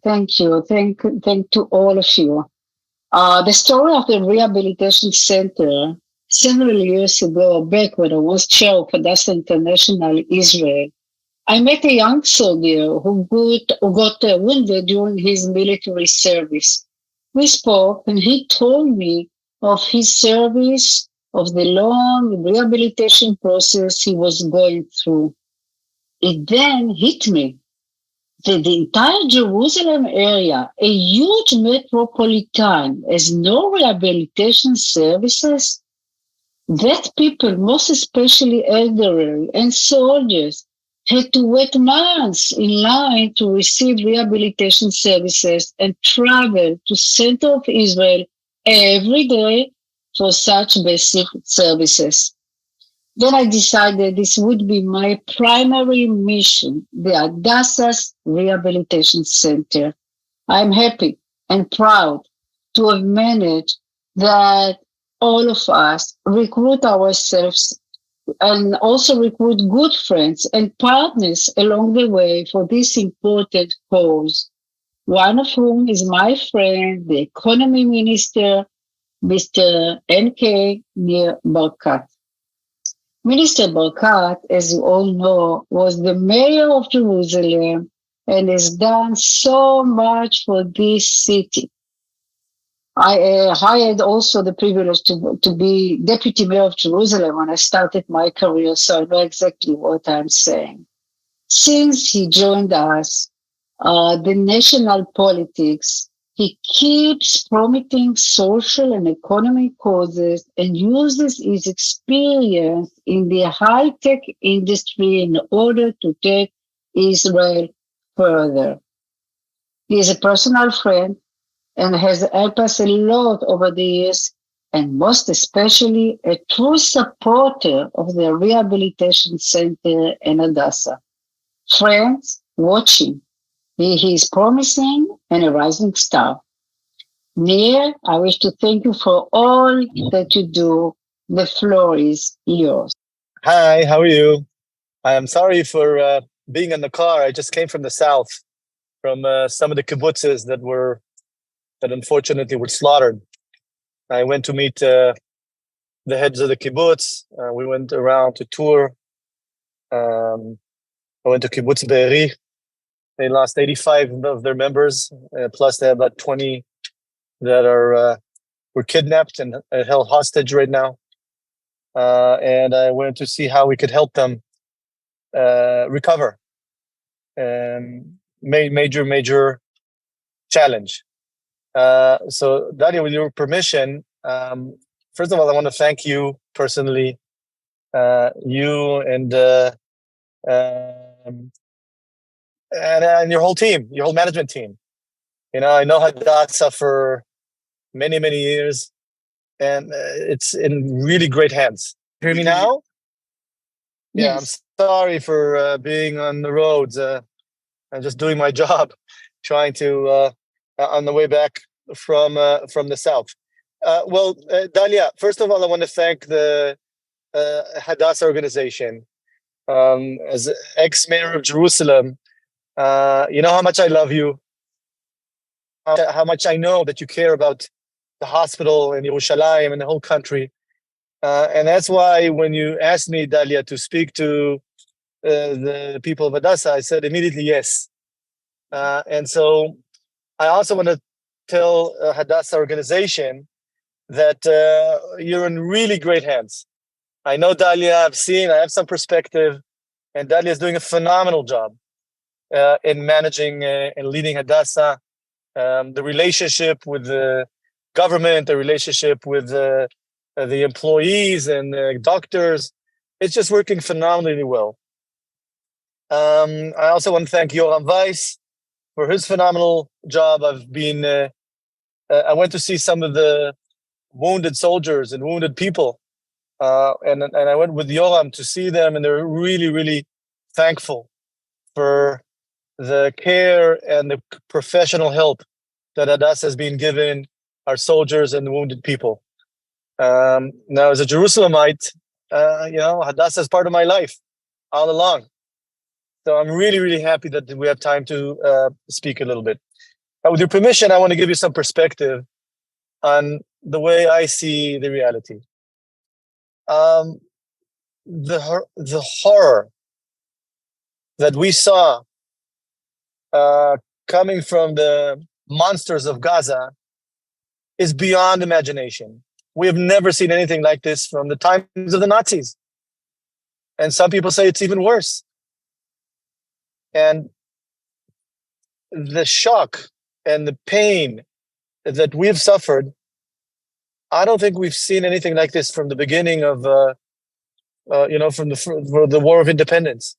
Thank you. Thank to all of you. The story of the rehabilitation center several years ago, back when I was chair of Hadassah International Israel, I met a young soldier who got wounded during his military service. We spoke, and he told me of his service, of the long rehabilitation process he was going through. It then hit me that the entire Jerusalem area, a huge metropolitan, has no rehabilitation services. That people, most especially elderly and soldiers, had to wait months in line to receive rehabilitation services and travel to center of Israel every day for such basic services. Then I decided this would be my primary mission, the Hadassah's Rehabilitation Center. I'm happy and proud to have managed that all of us recruit ourselves and also recruit good friends and partners along the way for this important cause. One of whom is my friend, the economy minister, Mr. N.K. Near Barkat. Minister Barkat, as you all know, was the mayor of Jerusalem and has done so much for this city. I had also the privilege to be deputy mayor of Jerusalem when I started my career, so I know exactly what I'm saying. Since he joined us, the national politics, he keeps promoting social and economic causes and uses his experience in the high-tech industry in order to take Israel further. He is a personal friend and has helped us a lot over the years, and most especially a true supporter of the Rehabilitation Center in Hadassah. Friends, watch him. He is promising and a rising star. Nir, I wish to thank you for all that you do. The floor is yours. Hi, how are you? I am sorry for being in the car. I just came from the south, from some of the kibbutzes that unfortunately were slaughtered. I went to meet the heads of the kibbutz. We went around to tour. Um, I went to kibbutz Be'eri. They lost 85 of their members, plus they have about 20 that were kidnapped and held hostage right now. And I went to see how we could help them recover. Major challenge. So, Dalia, with your permission, first of all, I want to thank you personally, you um, and your whole team, your whole management team. You know, I know Hadassah for many years, and it's in really great hands. Hear me now? Yeah, I'm Yes. sorry for being on the roads. I'm just doing my job, trying to on the way back from the south. Dalia, first of all, I want to thank the Hadassah organization. As ex-mayor of Jerusalem, you know how much I love you, how much I know that you care about the hospital and Yerushalayim and the whole country. And that's why when you asked me, Dalia, to speak to the people of Hadassah, I said immediately yes. And so I also want to tell Hadassah organization that you're in really great hands. I know Dalia, I have some perspective, and Dalia is doing a phenomenal job in managing and leading Hadassah. The relationship with the government, the relationship with the employees and doctors, it's just working phenomenally well. I also want to thank Yoram Weiss for his phenomenal job. I went to see some of the wounded soldiers and wounded people, and I went with Yoram to see them, and they're really thankful for the care and the professional help that Hadassah has been given our soldiers and wounded people. Now, as a Jerusalemite, Hadassah is part of my life all along. So I'm really happy that we have time to speak a little bit. With your permission, I want to give you some perspective on the way I see the reality. Um, the horror that we saw uh, coming from the monsters of Gaza is beyond imagination. We have never seen anything like this from the times of the Nazis. And some people say it's even worse. And the shock and the pain that we've suffered, I don't think we've seen anything like this from the beginning of, from the War of Independence.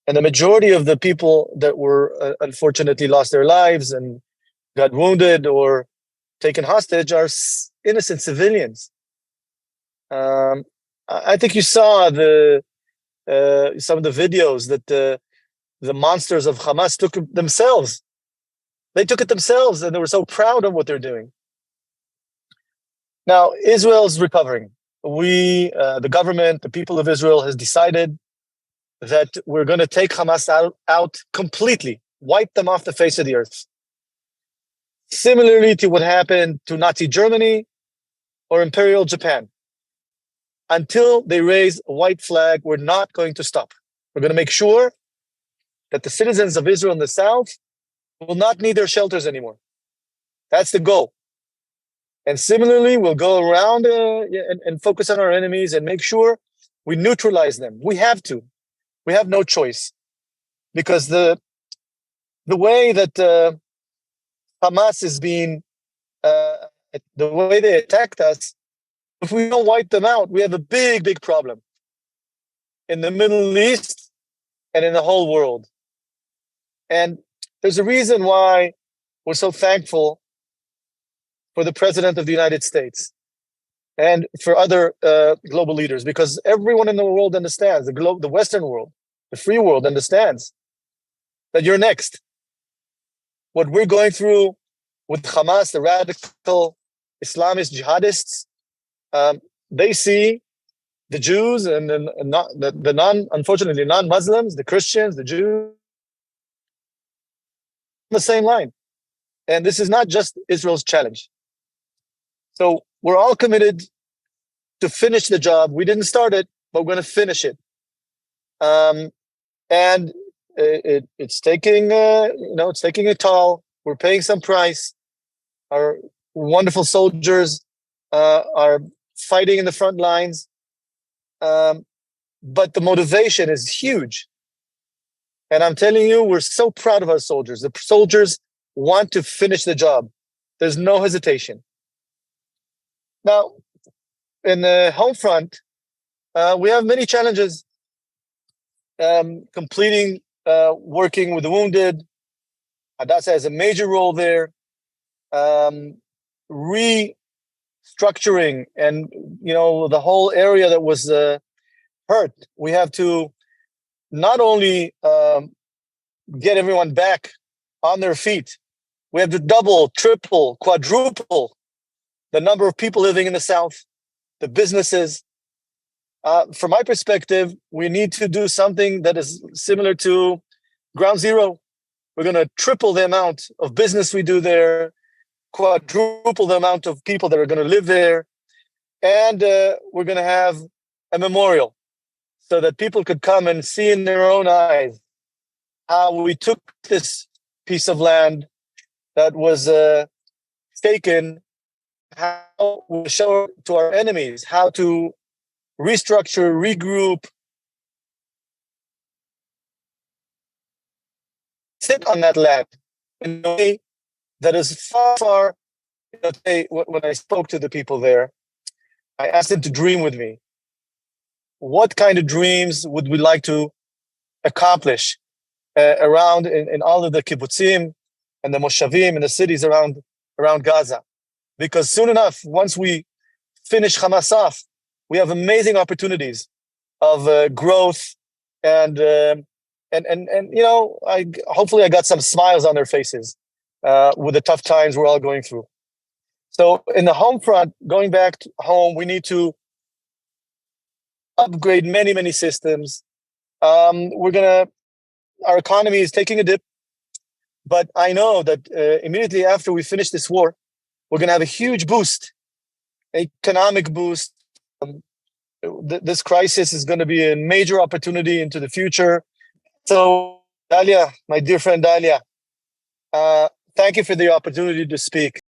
And the majority of the people that were unfortunately lost their lives and got wounded or taken hostage are innocent civilians. I think you saw some of the videos that the monsters of Hamas took themselves. They took it themselves, and they were so proud of what they're doing. Now, Israel's recovering. The government, the people of Israel, has decided that we're going to take Hamas out completely, wipe them off the face of the earth. Similarly to what happened to Nazi Germany or Imperial Japan. Until they raise a white flag, we're not going to stop. We're going to make sure that the citizens of Israel in the south will not need their shelters anymore. That's the goal. And similarly, we'll go around and focus on our enemies and make sure we neutralize them. We have to. We have no choice. Because the way that Hamas is being, the way they attacked us, if we don't wipe them out, we have a big, big problem in the Middle East and in the whole world. And there's a reason why we're so thankful for the President of the United States and for other global leaders, because everyone in the world understands, the Western world, the free world understands that you're next. What we're going through with Hamas, the radical Islamist jihadists, they see the Jews and unfortunately non-Muslims, the Christians, the Jews, on the same line. And this is not just Israel's challenge. So we're all committed to finish the job. We didn't start it, but we're going to finish it. And it's taking, it's taking a toll. We're paying some price. Our wonderful soldiers are fighting in the front lines. But the motivation is huge. And I'm telling you, we're so proud of our soldiers. The soldiers want to finish the job. There's no hesitation. Now, in the home front, we have many challenges. Completing, working with the wounded. Hadassah has a major role there. Restructuring and, the whole area that was hurt. We have to not only get everyone back on their feet, we have to double, triple, quadruple the number of people living in the south, the businesses. From my perspective, we need to do something that is similar to ground zero. We're going to triple the amount of business we do there, quadruple the amount of people that are going to live there, and we're going to have a memorial so that people could come and see in their own eyes how we took this piece of land that was taken, how we show to our enemies how to restructure, regroup, sit on that land in a way that is far, far. When I spoke to the people there, I asked them to dream with me. What kind of dreams would we like to accomplish around in all of the kibbutzim and the moshavim and the cities around Gaza? Because soon enough, once we finish Hamas off, we have amazing opportunities of growth and hopefully I got some smiles on their faces with the tough times we're all going through. So in the home front, going back home, we need to upgrade many, many systems. Our economy is taking a dip. But I know that immediately after we finish this war, we're going to have a huge boost, economic boost. This crisis is going to be a major opportunity into the future. So, Dalia, my dear friend Dalia, thank you for the opportunity to speak.